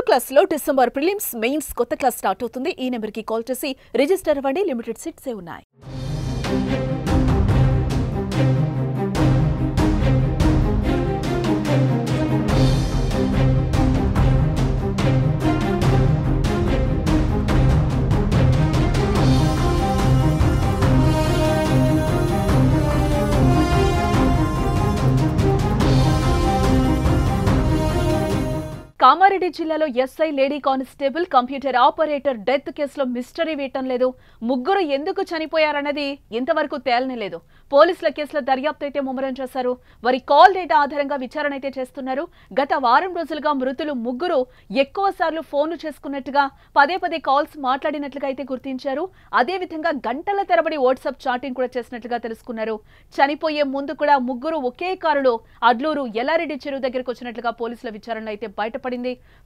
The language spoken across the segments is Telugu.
10th క్లాస్ లో డిసెంబర్ ప్రిలిమ్స్ మెయిన్స్ కొత్త క్లాస్ స్టార్ట్ అవుతుంది. ఈ నెంబర్ కి కాల్ చేసి రిజిస్టర్ అవ్వండి. లిమిటెడ్ సీట్స్ ఉన్నాయి. కామారెడ్డి జిల్లాలో SI lady constable computer operator death కేసులో మిస్టరీ వీయటం లేదు. ముగ్గురు ఎందుకు చనిపోయారన్నది ఇంతవరకు తేలనేలేదు. పోలీసుల కేసుల దర్యాప్తు అయితే ముమ్మరం చేశారు. వారి కాల్ డేటా ఆధారంగా విచారణ అయితే చేస్తున్నారు. గత వారం రోజులుగా మృతులు ముగ్గురు ఎక్కువ సార్లు ఫోన్లు చేసుకున్నట్టుగా పదే పదే కాల్స్ మాట్లాడినట్లుగా అయితే గుర్తించారు. అదేవిధంగా గంటల తరబడి వాట్సాప్ చాటింగ్ కూడా చేసినట్లుగా తెలుసుకున్నారు. చనిపోయే ముందు కూడా ముగ్గురు ఒకే కారులో అడ్లూరు ఎల్లారెడ్డి చెరువు దగ్గరకు వచ్చినట్లుగా పోలీసుల విచారణ అయితే బయటపడింది.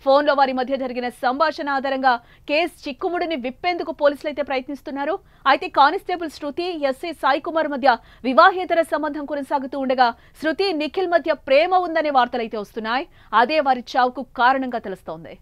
ఫోన్లో వారి మధ్య జరిగిన సంభాషణ ఆధారంగా కేసు చిక్కుముడిని విప్పేందుకు పోలీసులు అయితే ప్రయత్నిస్తున్నారు. అయితే కానిస్టేబుల్ శృతి, ఎస్ఐ సాయి కుమార్ మధ్య వివాహేతర సంబంధం కొనసాగుతూ ఉండగా శృతి, నిఖిల్ మధ్య ప్రేమ ఉందనే వార్తలైతే వస్తున్నాయి. అదే వారి చావుకు కారణంగా తెలుస్తోంది.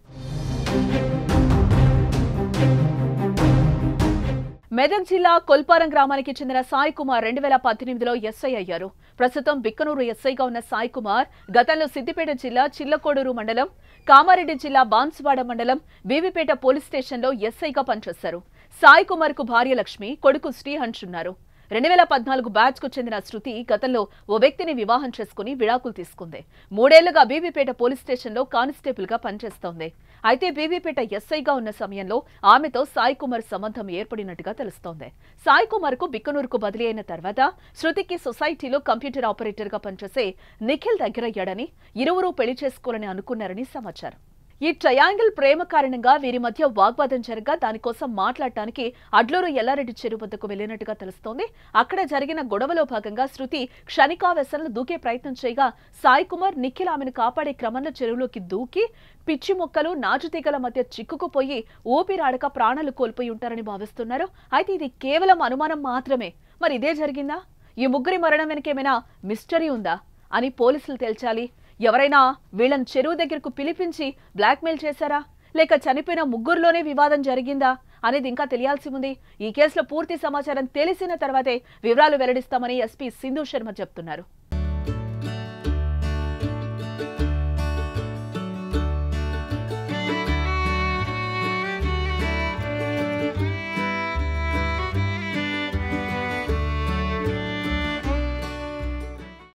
మెదక్ జిల్లా కొల్పారం గ్రామానికి చెందిన సాయి కుమార్ 2018లో ఎస్ఐ అయ్యారు. ప్రస్తుతం బిక్కనూరు ఎస్ఐగా ఉన్న సాయి కుమార్ గతంలో సిద్దిపేట జిల్లా చిల్లకోడూరు మండలం, కామారెడ్డి జిల్లా బాన్సువాడ మండలం బీబీపేట పోలీస్ స్టేషన్లో ఎస్ఐగా పనిచేశారు. సాయి కుమార్ కు భార్య లక్ష్మి, కొడుకు శ్రీహంష్ ఉన్నారు. 2014 బ్యాచ్ కు చెందిన శృతి గతంలో ఓ వ్యక్తిని వివాహం చేసుకుని విడాకులు తీసుకుంది. 3 ఏళ్లుగా బీబీపేట పోలీస్ స్టేషన్లో కానిస్టేబుల్ గా పనిచేస్తోంది. అయితే బీబీపేట ఎస్ఐగా ఉన్న సమయంలో ఆమెతో సాయి కుమార్ సంబంధం ఏర్పడినట్టుగా తెలుస్తోంది. సాయి కుమార్ కు బిక్కనూరుకు బదిలీ అయిన తర్వాత శృతికి సొసైటీలో కంప్యూటర్ ఆపరేటర్ గా పనిచేసే నిఖిల్ దగ్గరయ్యాడని, ఇరువురు పెళ్లి చేసుకోవాలని అనుకున్నారని సమాచారం. ఈ ట్రయాంగిల్ ప్రేమ కారణంగా వీరి మధ్య వాగ్వాదం జరగా దానికోసం మాట్లాడటానికి అడ్లూరు ఎల్లారెడ్డి చెరువు వద్దకు వెళ్లినట్టుగా తెలుస్తోంది. అక్కడ జరిగిన గొడవలో భాగంగా శృతి క్షణికావేశంలో దూకే ప్రయత్నం చేయగా సాయి కుమార్, నిఖిల్ ఆమెను కాపాడే క్రమంలో చెరువులోకి దూకి పిచ్చి మొక్కలు, నాచుతీగల మధ్య చిక్కుకుపోయి ఊపిరాడక ప్రాణాలు కోల్పోయి ఉంటారని భావిస్తున్నారు. అయితే ఇది కేవలం అనుమానం మాత్రమే. మరి ఇదే జరిగిందా? ఈ ముగ్గురి మరణం వెనకేమైనా మిస్టరీ ఉందా అని పోలీసులు తేల్చాలి. ఎవరైనా వీళ్లను చెరువు దగ్గరకు పిలిపించి బ్లాక్మెయిల్ చేశారా, లేక చనిపోయిన ముగ్గురులోనే వివాదం జరిగిందా అనేది ఇంకా తెలియాల్సి ఉంది. ఈ కేసులో పూర్తి సమాచారం తెలిసిన తర్వాతే వివరాలు వెల్లడిస్తామని ఎస్పీ సింధు శర్మ చెప్తున్నారు.